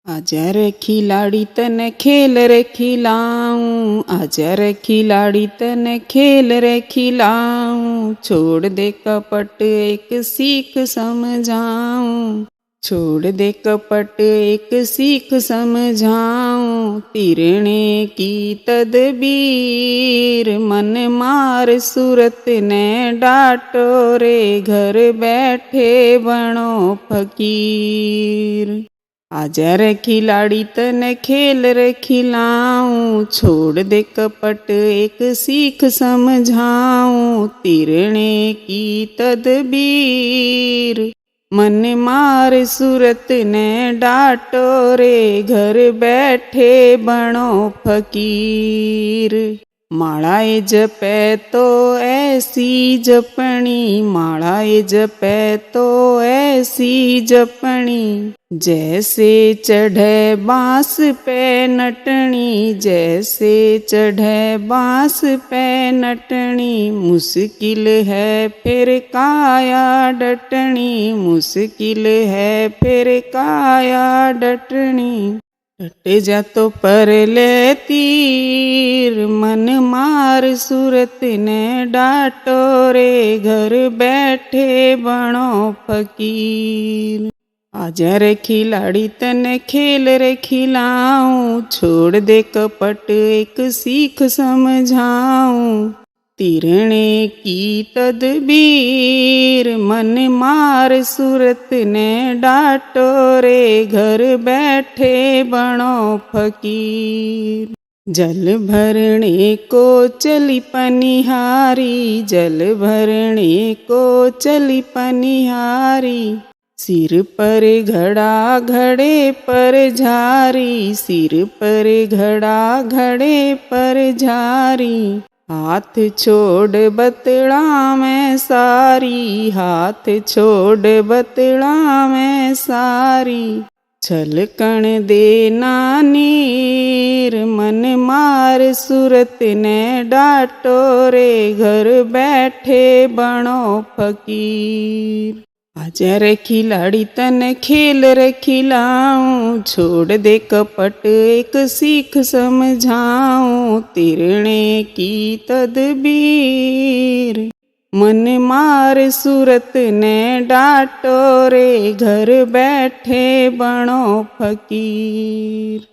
आजा रे खिलाड़ी तने खेल रे खिलाऊं, आजा रे खिलाड़ी तने खेल रे खिलाऊं। छोड़ दे कपट एक सीख समझाऊं, छोड़ दे कपट एक सीख समझाऊं। तिरणे की तदबीर मन मार सूरत ने डांटो रे, घर बैठे बनो फकीर। आजा रे खिलाड़ी तने खेल रे खिलाऊं, छोड़ दे कपट एक सीख समझाऊं। तिरणे की तदबीर मन मार सूरत ने डांटो रे, घर बैठे बनो फकीर। माळाए जपे तो ऐसी जपणी, माळाए जपे तो ऐसी जपणी। जैसे चढ़े बांस पे नटनी, जैसे चढ़े बांस पे नटनी। मुश्किल है फिर काया डटनी, मुश्किल है फिर काया डटनी। डट जा तो पर ले तीर, मन मार सूरत ने डांटो रे, घर बैठे बनो फकीर। आजा रे खिलाड़ी तने खेल रे खिलाऊं, छोड़ दे कपट एक सीख समझाऊं। तिरणे की तदबीर मन मार सूरत ने डांटो रे, घर बैठे बनो फकीर। जल भरने को चली पनिहारी, जल भरने को चली पनिहारी। सिर पर घड़ा घड़े पर झारी, सिर पर घड़ा घड़े पर झारी। हाथ छोड़ बतड़ा में सारी, हाथ छोड़ बतड़ा में सारी। छलकण देना नीर मन मार सूरत ने डांटो रे, घर बैठे बनो फकीर। आजा रे खिलाड़ी तने खेल रे खिलाऊं, छोड़ दे कपट एक सीख समझाऊं। तिरणे की तदबीर मन मार सूरत ने डांटो रे, घर बैठे बनो फकीर।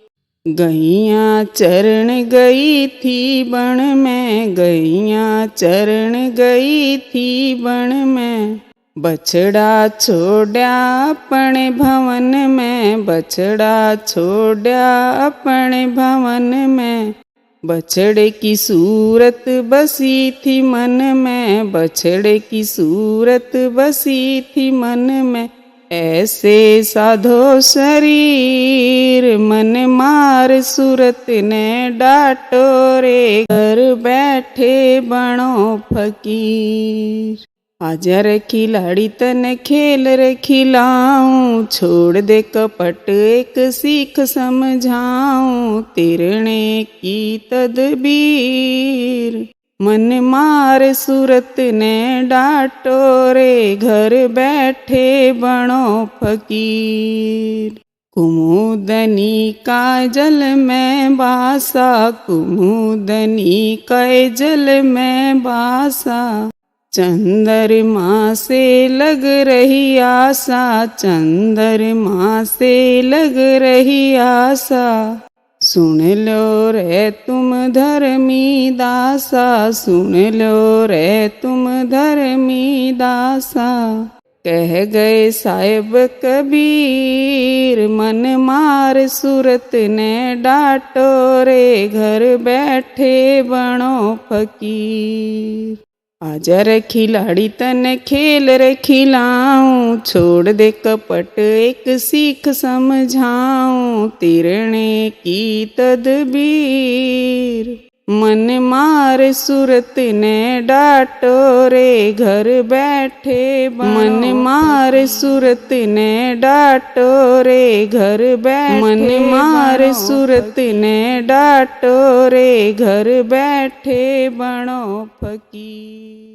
गैया चरण गई थी बन में, गैया चरण गई थी बन में। बछड़ा छोड़ा अपने भवन में, बछड़ा छोड़ा अपने भवन में। बछड़े की सूरत बसी थी मन में, बछड़े की सूरत बसी थी मन में। ऐसे साधो शरीर मन मार सूरत ने डांटो रे, घर बैठे बनो फकीर। आजा रे खिलाड़ी तने खेल रे खिलाऊं, छोड़ दे कपट एक सीख समझाऊं। तिरणे की तदबीर मन मार सूरत ने डांटो रे, घर बैठे बनो फकीर। कुमुदनी का जल में बासा, कुमुदनी के जल में बासा। चंद्रमा से लग रही आशा, चंद्रमा से लग रही आशा। सुन लो रे तुम धर्मी दासा, सुन लो रे तुम धर्मी दासा। कह गए साहिब कबीर मन मार सूरत ने डांटो रे, घर बैठे बनो फकीर। आजा रे खिलाड़ी तने खेल रे खिलाऊं, छोड़ दे कपट एक सीख समझाऊं। तिरणे की तदबीर मन मार सूरत ने डांटो रे, घर बैठे मन मार सूरत ने डांटो रे, घर बैठे मन मार सूरत ने डांटो रे, घर बैठे बनो फकीर।